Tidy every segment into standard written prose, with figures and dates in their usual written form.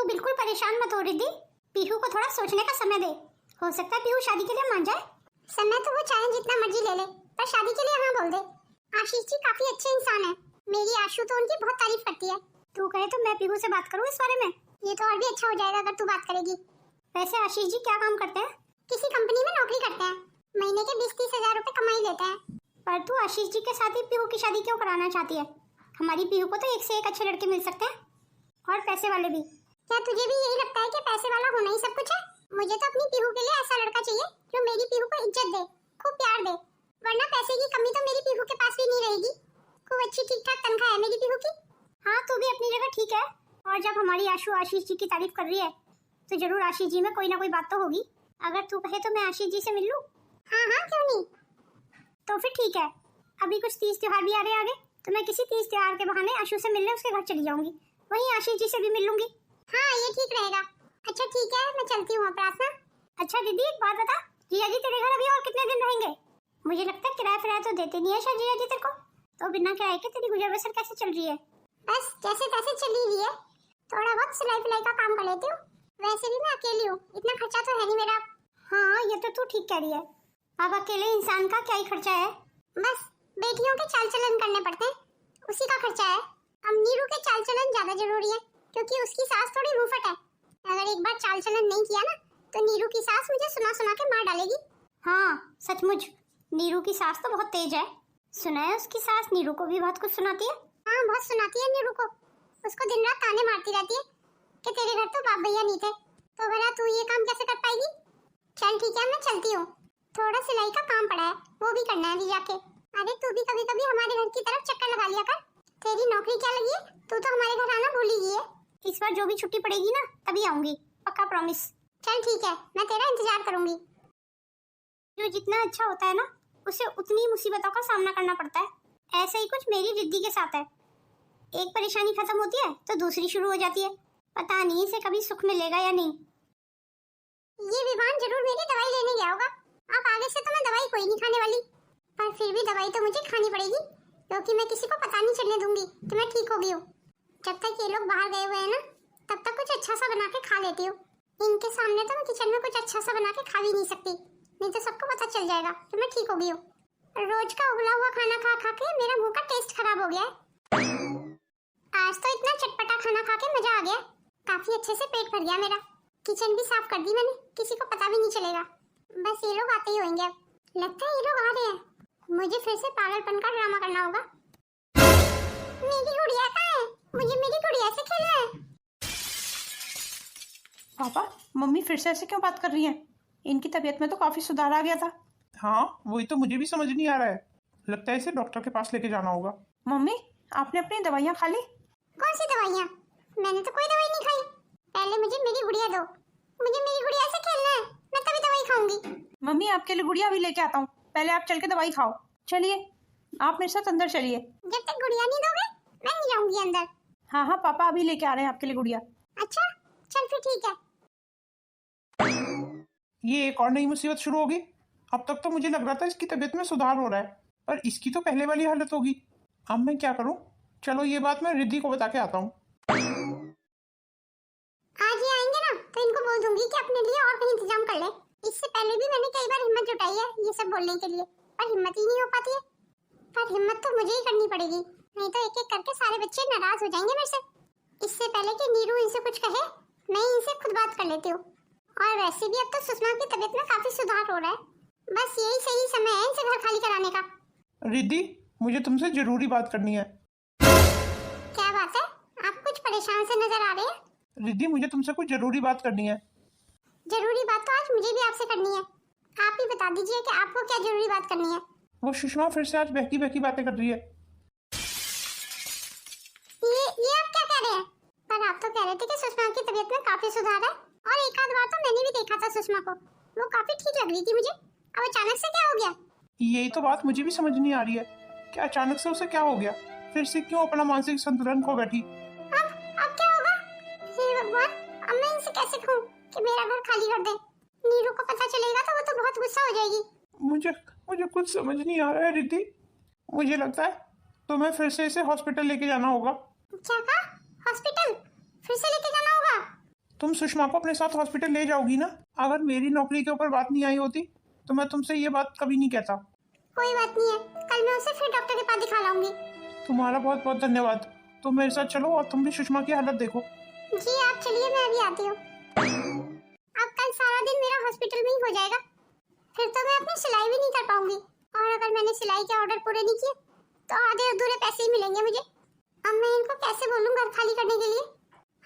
तू बिल्कुल परेशान मत हो रिद्धि। पीहू को थोड़ा सोचने का समय दे। हो सकता है पीहू शादी के लिए मान जाए। समय तो वो चाहे जितना मर्जी ले ले, पर शादी के लिए हाँ बोल दे। आशीष जी काफी अच्छे इंसान है। मेरी आशु तो उनकी बहुत तारीफ करती है। तू कहे तो मैं पीहू से बात करूँ इस बारे में? ये तो और भी अच्छा हो जाएगा अगर तू बात करेगी। वैसे आशीष जी क्या काम करते हैं? किसी कंपनी में नौकरी करते हैं। महीने के 20-30 हजार रुपए कमाई लेते हैं। पर तू आशीष जी के साथ ही पीहू की शादी क्यों कराना चाहती है? हमारी पीहू को तो एक से एक अच्छे लड़के मिल सकते हैं, और पैसे वाले भी। क्या तुझे भी यही लगता है कि पैसे वाला होना ही सब कुछ है? मुझे तो अपनी पीहू के लिए ऐसा लड़का चाहिए जो मेरी पीहू को इज्जत दे, खूब प्यार दे। वरना पैसे की कमी तो मेरी पीहू के पास भी नहीं रहेगी। खूब अच्छी ठीक ठाक तनख्वाह है मेरी पीहू की। हाँ तू भी अपनी जगह ठीक है। और जब हमारी आशु आशीष जी की तारीफ कर रही है तो जरूर आशीष जी में कोई ना कोई बात तो होगी। अगर तू कहे तो मैं आशीष जी से मिल लूं? हाँ हाँ क्यों नहीं। तो फिर ठीक है। अभी कुछ तीज त्योहार भी आ रहे हैं आगे, तो मैं किसी तीज त्योहार के बहाने आशु से मिलने उसके घर चली जाऊंगी। वहीं आशीष जी से भी मिल लूंगी। हाँ ये ठीक रहेगा। अच्छा ठीक है, मैं चलती हूँ प्रार्थना। अच्छा दीदी एक बात बता, जीजा जी तेरे घर अभी और कितने दिन रहेंगे? मुझे लगता है किराया फिराया तो देते नहीं है शायद जीजा जी तेरे को। तो बिना किराए के तेरी गुजर बसर कैसे चल रही है? बस जैसे तैसे चल रही है। थोड़ा बहुत सिलाई फिलाई का काम कर लेती हूँ। वैसे भी मैं अकेली हूँ, इतना खर्चा तो है नहीं मेरा। हाँ ये तो तू ठीक कह रही है। अब अकेले इंसान का क्या ही खर्चा है। बस बेटियों के चाल चलन करने पड़ते हैं, उसी का खर्चा है। अब नीरू के चाल चलन ज्यादा जरूरी है, क्योंकि उसकी सास थोड़ी रूफट है। अगर एक बार चाल चलन नहीं किया ना तो नीरू की सास मुझे सुना सुना के मार डालेगी। हाँ सचमुच नीरू की सास तो बहुत तेज है। सुना है उसकी सास नीरू को भी बहुत कुछ सुनाती है। हाँ बहुत सुनाती है नीरू को। उसको दिन रात ताने मारती रहती है कि तेरे घर तो बाप भैया नहीं थे, तो भला तू ये काम कैसे कर पाएगी। चल ठीक है मैं चलती हूँ। थोड़ा सिलाई का काम पड़ा है, वो भी करना है अभी जाके। अरे तू भी कभी कभी हमारे घर की तरफ चक्कर लगा लिया कर। तेरी नौकरी क्या लगी है, तू तो हमारे घर आना भूल ही गई है। इस बार जो भी छुट्टी पड़ेगी ना तभी आऊंगी, पक्का प्रॉमिस। चल ठीक है, मैं तेरा इंतजार करूंगी। जो जितना अच्छा होता है ना उसे उतनी मुसीबतों का सामना करना पड़ता है। ऐसा ही कुछ मेरी रिद्धि के साथ है। एक परेशानी खत्म होती है तो दूसरी शुरू हो जाती है। पता नहीं इसे कभी सुख मिलेगा या नहीं। ये विमान जरूर मेरी दवाई लेने गया होगा। अब आगे से तो मैं दवाई कोई नहीं खाने वाली, पर फिर भी दवाई तो मुझे खानी पड़ेगी, क्योंकि मैं किसी को पता नहीं चलने दूंगी कि मैं ठीक हो गई हूँ। जब तक ये लोग बाहर गए हुए हैं ना तब तक कुछ अच्छा सा बना के खा लेती हूँ। इनके सामने तो मैं किचन में कुछ अच्छा सा बना के खा भी नहीं सकती, नहीं तो सबको पता चल जाएगा कि मैं ठीक हो गई हूँ। रोज का उबला हुआ खाना खा खा के मेरा मुंह का टेस्ट खराब हो गया है। आज तो इतना चटपटा खाना खा के मजा आ गया, काफी अच्छे से पेट भर गया मेरा। किचन भी साफ कर दी मैंने, किसी को पता भी नहीं चलेगा। बस ये लोग आते ही होंगे। अब लगता है ये लोग आ रहे हैं, मुझे फिर से पागलपन का ड्रामा करना होगा। मेरी गुड़िया कहाँ है? मुझे मेरी गुड़िया से खेलना है। पापा मम्मी फिर से ऐसे क्यों बात कर रही हैं? इनकी तबीयत में तो काफी सुधार आ गया था। हाँ वही तो मुझे भी समझ नहीं आ रहा है। लगता है इसे डॉक्टर के पास लेके जाना होगा। मम्मी आपने अपनी दवाइयाँ खा ली? कौन सी दवाइयाँ? मैंने तो कोई दवाई नहीं खाई। पहले मुझे मेरी गुड़िया दो, मुझे मेरी गुड़िया से खेलना है, मैं तभी दवाई खाऊंगी। मम्मी आपके लिए गुड़िया भी लेके आता हूँ, पहले आप चल के दवाई खाओ। चलिए आप मेरे साथ अंदर चलिए। जब तक गुड़िया नहीं दोगे मैं नहीं जाऊंगी अंदर। हाँ हाँ पापा अभी लेके आ रहे हैं आपके लिए गुड़िया। अच्छा चल फिर ठीक है। ये एक और नई मुसीबत शुरू होगी। अब तक तो मुझे लग रहा था इसकी तबीयत में सुधार हो रहा है, पर इसकी तो पहले वाली हालत होगी। अब मैं क्या करूं? चलो ये बात मैं रिद्धि को बता के आता हूँ। आज ये आएंगे ना तो इनको बोल दूंगी कि अपने लिए और कहीं इंतजाम कर ले। इससे पहले भी मैंने कई बार हिम्मत जुटाई है ये सब बोलने के लिए, पर हिम्मत ही नहीं हो पाती है। पर हिम्मत तो मुझे ही करनी पड़ेगी, नहीं तो एक एक करके सारे बच्चे नाराज हो जाएंगे मेरे से। इससे पहले कि नीरू इनसे कुछ कहे मैं इनसे खुद बात कर लेती हूँ। और वैसे भी अब तो सुषमा की तबीयत में काफी सुधार हो रहा है। बस यही सही समय है इनसे घर खाली कराने का। रिद्धि मुझे तुमसे जरूरी बात करनी है। क्या बात है? आप कुछ परेशान से नजर आ रहे हैं। रिद्धि मुझे तुमसे कुछ जरूरी बात करनी है। जरूरी बात तो आज मुझे भी आपसे करनी है। आप ही बता दीजिए कि आपको क्या जरूरी बात करनी है। वो सुषमा फिर से आज बहकी बहकी बातें कर रही है। ये आप क्या कह रहे हैं? पर आप तो कह रहे थे कि सुषमा की तबीयत में काफी सुधार है, और एक आध बार तो मैंने भी देखा था सुषमा को, वो काफी ठीक लग रही थी मुझे। अब अचानक से क्या हो गया? यही तो बात मुझे भी समझ नहीं आ रही है कि अचानक से उसे क्या हो गया, फिर से क्यों अपना मानसिक संतुलन खो बैठी। अब क्या होगा? हे भगवान, अब मैं इनसे कैसे कहूँ कि मेरा घर खाली कर दे? नीरू को पता चलेगा तो वो तो बहुत गुस्सा हो जाएगी। मुझे कुछ समझ नहीं आ रहा है रिद्धि। मुझे लगता है तुम्हें फिर से इसे हॉस्पिटल लेके जाना होगा। क्या कहा? हॉस्पिटल? फिर से लेके जाना होगा? तुम सुषमा को अपने साथ हॉस्पिटल ले जाओगी ना? अगर मेरी नौकरी के ऊपर बात नहीं आई होती तो मैं तुमसे ये बात कभी नहीं कहता। कोई बात नहीं है, कल मैं उसे फिर डॉक्टर के पास दिखा लाऊंगी। तुम्हारा बहुत बहुत धन्यवाद। तुम मेरे साथ चलो और तुम भी सुषमा की हालत देखो। जी आप चलिए, मैं अभी आती हूँ। अब कल सारा दिन मेरा हॉस्पिटल में ही हो जाएगा, फिर तो मैं अपनी सिलाई भी नहीं कर पाऊंगी। और अगर मैंने सिलाई के ऑर्डर पूरे नहीं किए तो आधे अधूरे पैसे ही मिलेंगे मुझे। अब मैं इनको कैसे बोलूं घर खाली करने के लिए?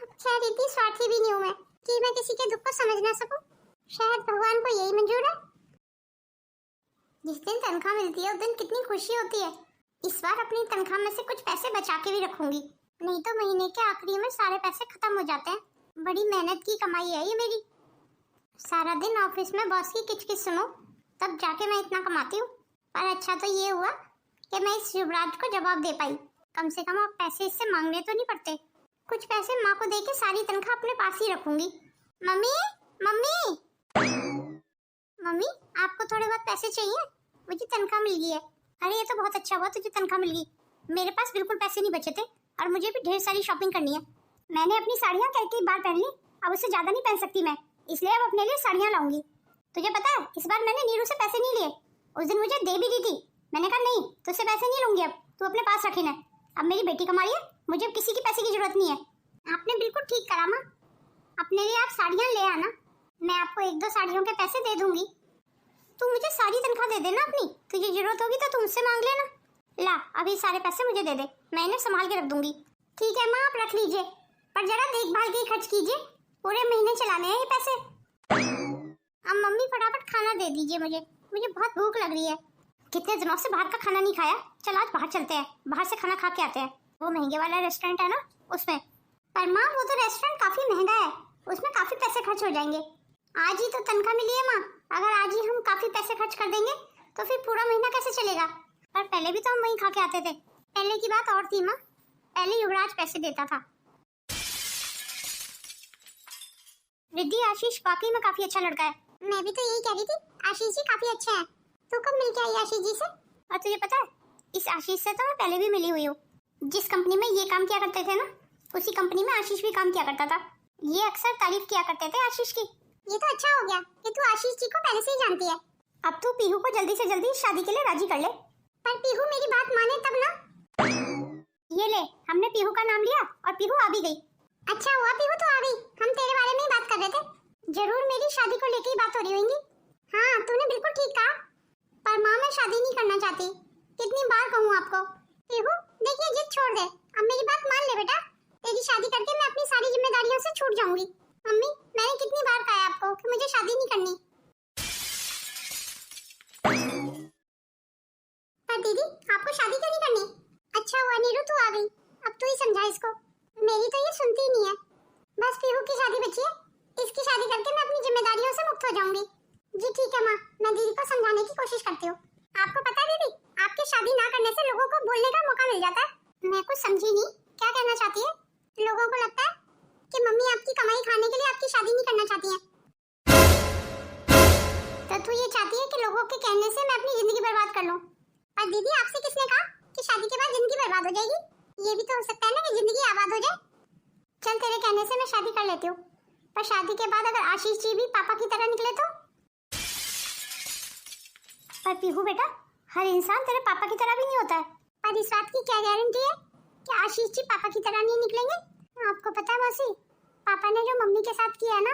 अब खैर इतनी स्वार्थी भी नहीं हूं मैं कि मैं किसी के दुख को समझ ना सकूं। शायद भगवान को यही मंजूर है। जिस दिन तनख्वाह मिलती है उस दिन कितनी खुशी होती है। इस बार अपनी तनख्वाह में से कुछ पैसे बचा के भी रखूंगी, नहीं तो महीने के आखिरी में सारे पैसे खत्म हो जाते हैं। बड़ी मेहनत की कमाई है ये मेरी। सारा दिन ऑफिस में बॉस की किचकिच सुनो तब जाके मैं इतना कमाती हूँ। पर अच्छा तो ये हुआ कि मैं इस युवराज को जवाब दे पाई। कम से कम अब पैसे इससे मांगने तो नहीं पड़ते। कुछ पैसे माँ को देके सारी तनख्वाह अपने पास ही रखूंगी। मम्मी मम्मी मम्मी, आपको थोड़े बहुत पैसे चाहिए? मुझे तनख्वाह मिल गई है। अरे ये तो बहुत अच्छा हुआ तुझे तनख्वाह मिल गई। मेरे पास बिल्कुल पैसे नहीं बचे थे और मुझे भी ढेर सारी शॉपिंग करनी है। मैंने अपनी साड़ियाँ कई बार पहन ली, अब उससे ज्यादा नहीं पहन सकती मैं, इसलिए अब अपने लिए साड़ियाँ लाऊंगी। तुझे पता है इस बार मैंने नीरू से पैसे नहीं लिए। उस दिन मुझे दे भी दी थी, मैंने कहा नहीं तुझसे पैसे नहीं लूंगी, अब तू अपने पास रखी ना। अब मेरी बेटी कमा रही है, मुझे किसी के पैसे की जरूरत नहीं है। आपने बिल्कुल ठीक करा माँ, अपने लिए आप साड़ियाँ ले आना, मैं आपको 1-2 साड़ियों के पैसे दे दूंगी। तू मुझे सारी तनख्वाह दे देना अपनी, तुझे जरूरत होगी तो तुमसे मांग लेना। ला अभी सारे पैसे मुझे दे दे, मैं इन्हें संभाल के रख दूंगी। ठीक है माँ आप रख लीजिए, पर जरा देखभाल के खर्च कीजिए, पूरे महीने चलाने हैं ये पैसे। अब मम्मी फटाफट खाना दे दीजिए मुझे बहुत भूख लग रही है। कितने दिनों से बाहर का खाना नहीं खाया, चल आज बाहर चलते हैं, बाहर से खाना खा के आते हैं। वो महंगे वाला रेस्टोरेंट है ना उसमें। पर माँ वो तो रेस्टोरेंट काफी महंगा है, उसमें काफी पैसे खर्च हो जाएंगे। आज ही तो तनख्वाह मिली है माँ, अगर आज ही हम काफी पैसे खर्च कर देंगे तो फिर पूरा महीना कैसे चलेगा? पर पहले भी तो हम वहीं खा के आते थे। पहले की बात और थी माँ, पहले युवराज पैसे देता था। रिद्धि आशीष वाकई में काफी अच्छा लड़का है। मैं भी तो यही कह रही थी, आशीष जी काफी अच्छा है। तू कब मिल के आई आशीष जी से? और तुझे पता है इस आशीष से तो मैं पहले भी मिली हुई हूँ। जिस कंपनी में ये काम किया करते थे ना, उसी कंपनी में आशीष भी काम किया करता था। ये अक्सर तारीफ किया करते थे आशीष की। ये तो अच्छा हो गया कि तू आशीष जी को पहले से ही जानती है। अब तू पीहू को जल्दी से जल्दी शादी के लिए राजी कर ले। पर पीहू मेरी बात माने तब ना। ये ले, हमने पीहू का नाम लिया और पीहू आ भी गई। अच्छा हुआ पीहू तो आ गई, हम तेरे बारे में ही बात कर रहे थे। जरूर मेरी शादी को लेकर ही बात हो रही होगी। हाँ तूने बिल्कुल ठीक कहा, पर माँ मैं शादी नहीं करना चाहती। कितनी बार कहूँ आपको? पीहू देखिए जिद छोड़ दे, अब मेरी बात मान ले बेटा। तेरी शादी करके मैं अपनी सारी जिम्मेदारियों से छूट जाऊंगी। मम्मी मैंने कितनी बार कहा आपको कि मुझे शादी नहीं करनी। पर दीदी आपको शादी क्यों नहीं करनी? अच्छा हुआ नीरू तू आ गई, अब तू ही समझा इसको, मेरी तो ये सुनती ही नहीं है। बस पीहू की शादी बची है, इसकी शादी करके मैं अपनी जिम्मेदारियों से मुक्त हो जाऊंगी। जी ठीक है माँ, मैं दीदी को समझाने की कोशिश करती हूँ। आपको पता है दीदी, आपकी शादी ना करने से लोगों को बोलने का मौका मिल जाता है। मैं कुछ समझी नहीं, क्या कहना चाहती है? लोगों को लगता है कि मम्मी आपकी कमाई खाने के लिए आपकी शादी नहीं करना चाहती है। तो तू ये चाहती है कि लोगों के कहने से मैं अपनी जिंदगी बर्बाद कर लूं? और दीदी आपसे किसने कहा कि शादी के बाद जिंदगी बर्बाद हो जाएगी? ये भी तो हो सकता है ना कि जिंदगी आबाद हो जाए। चल तेरे कहने से मैं शादी कर लेती हूँ, पर शादी के बाद अगर आशीष जी भी पापा की तरह निकले तो? पर पीहू बेटा, हर इंसान तेरे पापा की तरह भी नहीं होता है। पर इस बात की क्या गारंटी है कि आशीष जी पापा की तरह नहीं निकलेंगे? आपको पता है मौसी, पापा ने जो मम्मी के साथ किया ना,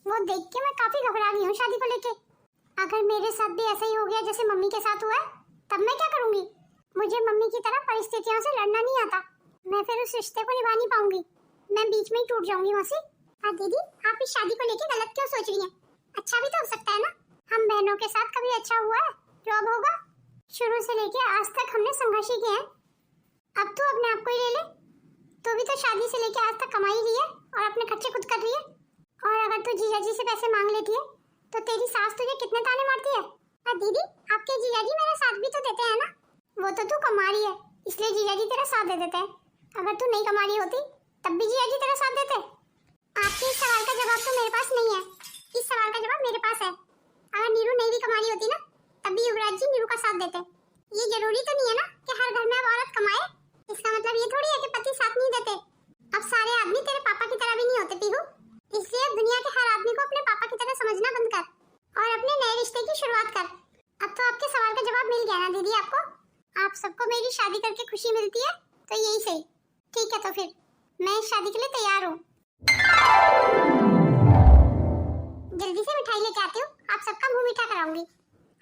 वो देख के मैं काफी घबरा गई हूँ शादी को लेके। अगर मेरे साथ भी ऐसा ही हो गया जैसे मम्मी के साथ हुआ है, तब मैं क्या करूंगी? मुझे मम्मी की तरह परिस्थितियों से लड़ना नहीं आता, मैं फिर उस रिश्ते को निभा नहीं पाऊंगी, मैं बीच में ही टूट जाऊंगी मौसी। और दीदी आप इस शादी को लेके गलत क्यों सोच रही हैं? अच्छा भी तो हो सकता है ना, हम बहनों के साथ कभी अच्छा हुआ है जो अब होगा? शुरू से लेके आज तक हमने संघर्ष ही किया है। अब तो अपने आप को ही ले ले, तो भी तो शादी से लेके आज तक कमाई रही है और अपने खर्चे खुद कर रही है। और अगर तू जीजा जी से पैसे मांग लेती है तो तेरी सास तुझे कितने ताने मारती है। और दीदी आपके जीजा जी मेरा साथ भी तो देते हैं ना, वो तो तू कमा रही है इसलिए जीजा जी तेरा साथ दे देते हैं। अगर तू नहीं कमा रही होती तब भी जीजा जी तेरा साथ देते। आपके इस सवाल का जवाब तो मेरे पास नहीं है, इस सवाल का जवाब मेरे पास है। अगर नीरू नहीं भी कमा रही होती ना, तब भी युवराज जी नीरू का साथ देते। ये जरूरी तो नहीं है ना कि हर घर में अब औरत कमाए, इसका मतलब ये थोड़ी है कि पति साथ नहीं देते। अब सारे आदमी तेरे पापा की तरह भी नहीं होते पीहू, इसलिए करके खुशी मिलती है तो यही सही। ठीक है तो फिर मैं इस शादी के लिए तैयार हूँ। जल्दी से मिठाई लेके आती हूँ, आप सबका मुंह मीठा कराऊंगी।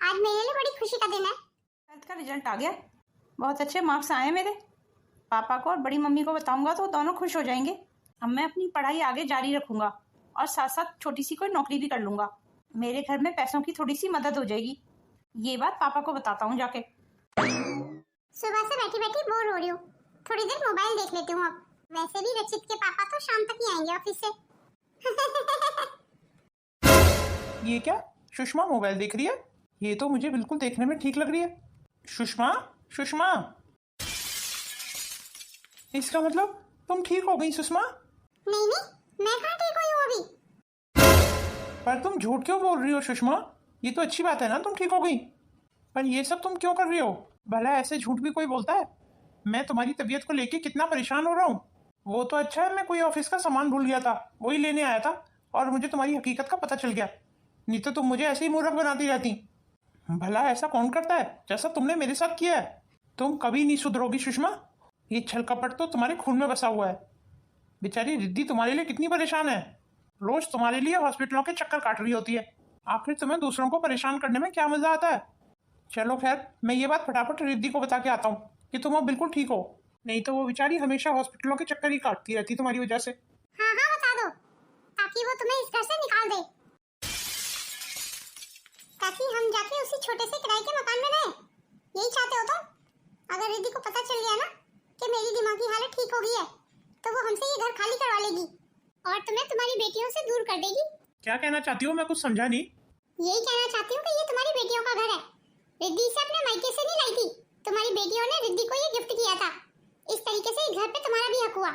आज मेरे लिए बड़ी खुशी का दिन है। 12th का रिजल्ट आ गया, बहुत अच्छे मार्क्स आए हैं मेरे। पापा को और बड़ी मम्मी को बताऊंगा तो दोनों खुश हो जाएंगे। अब मैं अपनी पढ़ाई आगे जारी रखूंगा और साथ साथ छोटी सी कोई नौकरी भी कर लूंगा। मेरे घर में पैसों की थोड़ी सी मदद हो जाएगी। ये बात पापा को बताता हूँ जाके। सुबह से बैठी बैठी बोर हो रही हूँ, थोड़ी देर मोबाइल देख लेती हूँ। अब वैसे भी रचित के पापा तो शाम तक ही आएंगे ऑफिस से। ये क्या, सुषमा मोबाइल देख रही है? ये तो मुझे बिल्कुल देखने में ठीक लग रही है। सुषमा, सुषमा, इसका मतलब तुम ठीक हो गई सुषमा? नहीं नहीं, मैं कहाँ ठीक हुई हूँ अभी। पर तुम झूठ क्यों बोल रही हो सुषमा? ये तो अच्छी बात है ना तुम ठीक हो गई, पर ये सब तुम क्यों कर रही हो? भला ऐसे झूठ भी कोई बोलता है? मैं तुम्हारी तबीयत को लेके कितना परेशान हो रहा हूँ। वो तो अच्छा है मैं कोई ऑफिस का सामान भूल गया था, वही लेने आया था और मुझे तुम्हारी हकीकत का पता चल गया। नहीं तो तुम मुझे ऐसे ही मूर्ख बनाती रहती। भला ऐसा कौन करता है जैसा तुमने मेरे साथ किया है? तुम कभी नहीं सुधरोगी सुषमा। ये छल कपट तो तुम्हारे खून में बसा हुआ है। बेचारी रिद्धि तुम्हारे लिए कितनी परेशान है, रोज तुम्हारे लिए हॉस्पिटलों के चक्कर काट रही होती है। आखिर तुम्हें दूसरों को परेशान करने में क्या मजा आता है? चलो खैर, मैं ये बात फटाफट रिद्धि को बता के आता हूँ कि तुम अब बिल्कुल ठीक हो। नहीं तो वो बेचारी हमेशा हॉस्पिटलों के चक्कर ही काटती रहती तुम्हारी वजह से। हाँ हाँ बता दो, ताकि वो तुम्हें इस घर से निकाल दे, ताकि हम जाके उसी छोटे से किराए के मकान में रहे। यही चाहते हो तुम? अगर रिद्धि को पता चल गया ना कि मेरी दिमागी हालत ठीक हो गई है तो वो हमसे ये घर खाली करवा लेगी और तुम्हें तुम्हारी बेटियों से दूर कर देगी। क्या कहना चाहती हो? मैं कुछ समझा नहीं। यही कहना चाहती हूँ कि ये तुम्हारी बेटियों का घर है। रिद्धि इसे अपने मायके से नहीं लाई थी, तुम्हारी बेटियों ने रिद्धि को ये गिफ्ट किया था। इस तरीके से इस घर पे तुम्हारा भी हक हुआ।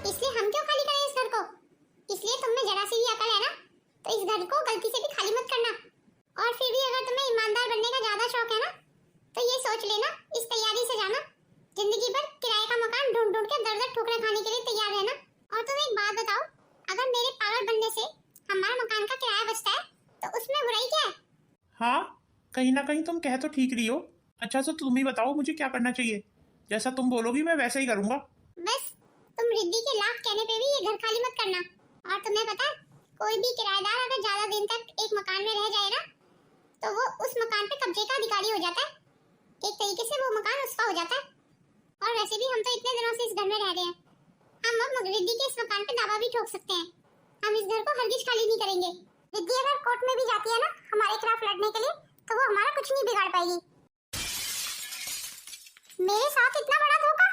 इसलिए हम क्यों खाली करें इस घर को? इसलिए तुम में जरा सी भी अकल है ना तो इस घर को गलती से भी खाली मत करना। और फिर भी अगर तुम्हें ईमानदार बनने का ज्यादा शौक है ना तो ये सोच लेना, इस तैयारी से जाना, जिंदगी भर किराए का मकान ढूंढ ढूंढ के दर दर ठोकरें खाने के लिए तैयार रहना। और तुम एक बात बताओ, अगर मेरे पागल बनने से हमारा मकान का किराया बचता है तो उसमें बुराई क्या है? हाँ, कहीं ना कहीं तुम कह तो ठीक रही हो। अच्छा तो तुम ही बताओ मुझे क्या करना चाहिए? जैसा तुम बोलोगी मैं वैसा ही करूंगा। बस तुम रिद्धि के लाख कहने पे भी ये घर खाली मत करना। और तुम्हें पता है, कोई भी किराएदार अगर ज्यादा दिन तक एक मकान में रह जाए ना तो वो उस मकान पे कब्जे का अधिकारी हो जाता है। एक तरीके से वो मकान उसका हो जाता है। और वैसे भी हम तो इतने दिनों से इस घर में रह रहे हैं, हम अब रिद्धि के इस मकान पे दावा भी ठोक सकते हैं। हम इस घर को हरगिज खाली नहीं करेंगे। रिद्धि अगर कोर्ट में भी जाती है ना हमारे खिलाफ लड़ने के लिए तो वो हमारा कुछ नहीं बिगाड़ पाएगी। मेरे साथ इतना बड़ा धोखा?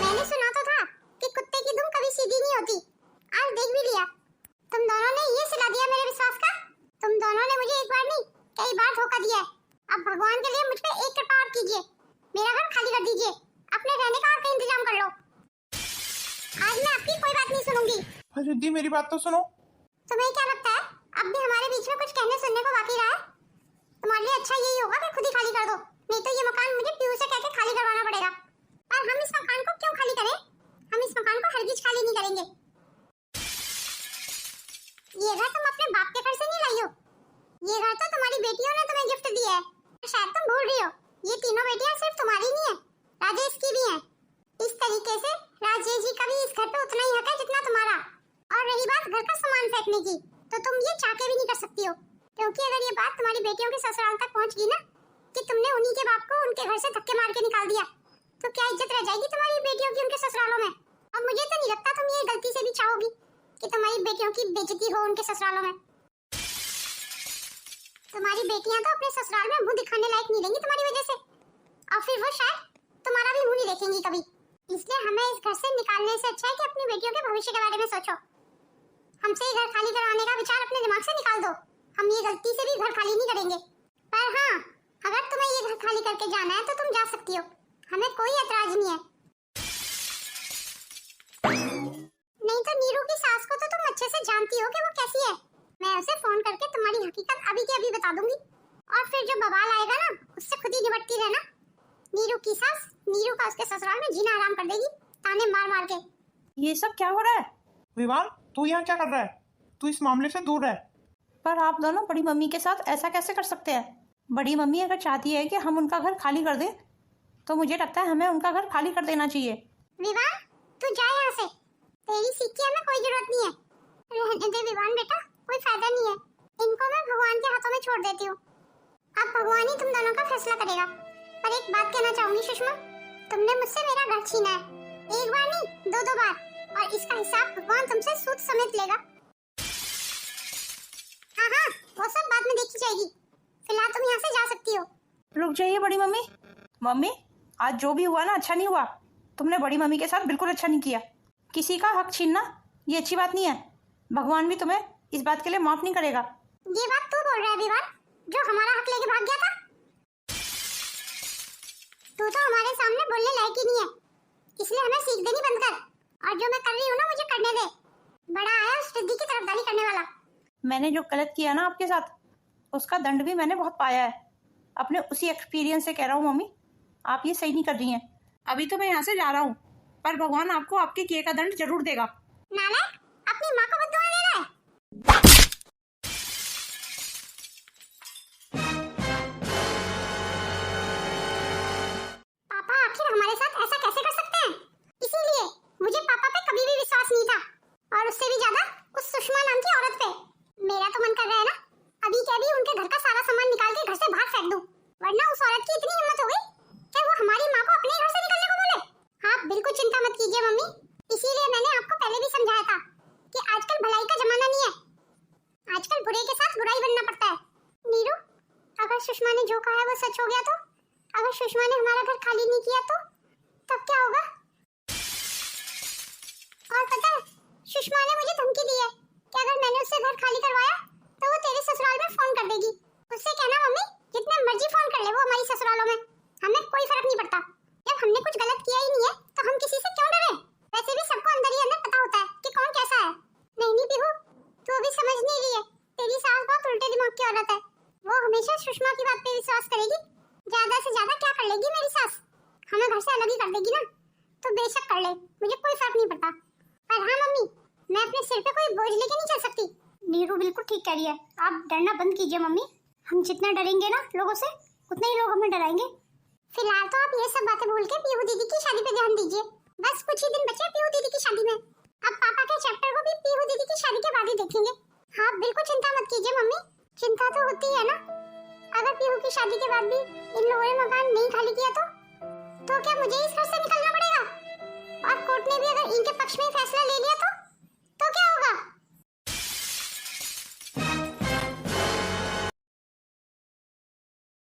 मैंने सुना तो था कि कुत्ते की दुम कभी सीधी नहीं होती। आज देख भी लिया। तुम दोनों ने ये सिला दिया मेरे विश्वास का। तुम दोनों ने मुझे एक बार नहीं कई बार धोखा दिया है। अब भगवान के लिए मुझ पे एक कृपा और कीजिए, मेरा घर खाली कर दीजिए, अपने रहने का और का इंतजाम कर लो। आज मैं आपकी कोई बात नहीं सुनूंगी। रिद्धि मेरी बात तो सुनो। तुम्हें क्या लगता है अब भी हमारे बीच में कुछ कहने सुनने को बाकी रहा है? तुम्हारे लिए अच्छा यही होगा कि खुद ही खाली कर दो, नहीं तो ये मकान मुझे पीयू से कहकर खाली करवाना पड़ेगा। पर हम इस मकान को क्यों खाली करें? हम इस मकान को हरगिज खाली नहीं करेंगे। ये घर तुम अपने बाप के घर से नहीं लाई हो, ये घर तो तुम्हारी बेटियों ने तुम्हें गिफ्ट दिया है। शायद तुम भूल रही हो, ये तीनों बेटियां सिर्फ तुम्हारी नहीं है, राजेश की भी हैं। इस तरीके से राजेश जी का भी इस घर पे उतना ही हक है जितना तुम्हारा। और रही बात घर का सामान फेंकने की, तो तुम ये चाह के भी नहीं कर सकती हो, क्योंकि अगर ये बात तुम्हारी बेटियों के ससुराल तक पहुंच गई ना कि तुमने उन्हीं के बाप को उनके घर से धक्के मार के निकाल दिया, तो क्या इज्जत रह जाएगी तुम्हारी बेटियों की उनके ससुरालों में? और मुझे तो नहीं लगता तुम ये गलती से भी चाहोगी कि तुम्हारी बेटियों की बेइज्जती हो उनके ससुरालों में। तुम्हारी बेटियां तो अपने ससुराल में मुंह दिखाने लायक नहीं रहेंगी तुम्हारी वजह से, और फिर वो शायद तुम्हारा भी मुंह नहीं देखेंगी कभी। इसलिए हमें इस घर से निकालने से अच्छा है कि अपनी बेटियों के भविष्य के बारे में सोचो। हमसे ये घर खाली करवाने का विचार अपने दिमाग से निकाल दो। हम ये गलती से भी घर खाली नहीं करेंगे। पर हाँ, अगर तुम्हें ये घर खाली करके जाना है तो तुम जा सकती हो, हमें कोई ऐतराज नहीं है। नहीं तो नीरू की सास को तो तुम अच्छे से जानती हो कि वो कैसी है। मैं उसे फोन करके तुम्हारी हकीकत अभी के अभी बता दूंगी, और फिर जो बवाल आएगा ना उससे खुद ही निपटती रहना। नीरू की सास नीरू का उसके ससुराल में जीना आराम कर देगी, ताने मार मार के। ये सब क्या हो रहा है? विवान, तू यहाँ क्या कर रहा है? तू इस मामले से दूर रह। पर आप दोनों बड़ी मम्मी के साथ ऐसा कैसे कर सकते हैं? बड़ी मम्मी अगर चाहती है कि हम उनका घर खाली कर दें तो मुझे लगता है हमें उनका घर खाली कर देना चाहिए। विवान, तू जा यहाँ से। तेरी सीख की हमें कोई जरूरत नहीं है। रहने दे विवान बेटा, कोई फायदा नहीं है। इनको मैं भगवान के हाथों में छोड़ देती हूँ। अब भगवान ही तुम दोनों का फैसला करेगा। पर एक बात कहना चाहूंगी सुषमा, तुमने मुझसे मेरा घर छीना है, एक बार नहीं 2-2 बार, और इसका हिसाब भगवान तुमसे सूद समेत लेगा। हाँ हाँ, वो सब बाद में देखी जाएगी। फिलहाल तुम यहाँ से जा सकती हो। रुक जाइए बड़ी मम्मी। मम्मी, आज जो भी हुआ ना अच्छा नहीं हुआ। तुमने बड़ी मम्मी के साथ बिल्कुल अच्छा नहीं किया। किसी का हक छीनना ये अच्छी बात नहीं है। भगवान भी तुम्हें इस बात के लिए माफ नहीं करेगा। ये बात तू बोल रहा है विवान, जो हमारा हक लेके भाग गया था? तू तो हमारे सामने बोलने लायक ही नहीं है, इसलिए हमें सीख देनी बंद कर। और जो मैं कर रही हूँ ना, मुझे करने दे। बड़ा आया उस रिद्धि की तरफदारी करने वाला। मैंने जो गलत किया ना आपके साथ, उसका दंड भी मैंने बहुत पाया है। अपने उसी एक्सपीरियंस से कह रहा हूँ मम्मी, आप ये सही नहीं कर रही हैं। अभी तो मैं यहाँ से जा रहा हूँ, पर भगवान आपको आपके किए का दंड जरूर देगा। नालायक, अपनी माँ को बददुआ दे रहा है। पापा आखिर हमारे साथ ऐसा कैसे कर सकते हैं? इसीलिए मुझे पापा पे कभी भी विश्वास नहीं था, और उससे भी ज्यादा उस सुषमा नाम की औरत पे। मेरा तो मन कर रहा है ना, अभी के अभी उनके घर का सारा सामान निकाल के घर से बाहर फेंक दूं, वरना उस औरत की इतनी हिम्मत हो गई कि वो हमारी माँ को अपने घर से निकलने को बोले। आप बिल्कुल चिंता मत कीजिए मम्मी, इसीलिए मैंने आपको पहले भी समझाया था कि आजकल भलाई का जमाना नहीं है, आजकल बुरे के साथ बुराई बनना पड़ता है। नीरू, अगर सुषमा ने जो कहा है वो सच हो गया तो, अगर सुषमा ने हमारा घर खाली नहीं किया तो तब क्या होगा? और पता है, सुषमा ने मुझे धमकी दी है कि अगर मैंने उससे घर खाली करवाया तो वो तेरे ससुराल में फोन कर देगी। उससे कहना मम्मी, जितने मर्जी फोन कर ले वो हमारी ससुरालों में, हमें कोई फर्क नहीं पड़ता। जब हमने कुछ गलत किया ही नहीं है तो हम किसी से क्यों डरे? वैसे भी सबको अंदर ही अंदर पता होता है कि कौन कैसा है। नहीं पीहू, तू अभी समझ नहीं रही है। तेरी सास बहुत उल्टे दिमाग की औरत है। वो हमेशा सुषमा की बात पे विश्वास करेगी। ज्यादा से ज्यादा क्या कर लेगी मेरी सास? हमें घर से अलग ही कर देगी ना, तो बेशक कर ले, मुझे कोई फर्क नहीं पड़ता। पर हाँ मम्मी, मैं अपने सिर पे कोई बोझ लेके नहीं चल सकती। नीरू बिल्कुल ठीक कह रही है, आप डरना बंद कीजिए मम्मी। हम जितना डरेंगे ना लोगों से, उतने ही लोग हमें डराएंगे। फिलहाल तो आप ये सब बातें भूल के पीहू दीदी की शादी पे ध्यान दीजिए। बस कुछ ही दिन बचे पीहू दीदी की शादी में। अब पापा के चैप्टर को भी पीहू दीदी की शादी के बाद ही देखेंगे। हाँ बिल्कुल चिंता मत कीजिए मम्मी, चिंता तो होती है ना। अगर पीहू की शादी के बाद भी इन लोगों ने मकान नहीं खाली किया तो क्या मुझे इस घर से निकलना पड़ेगा?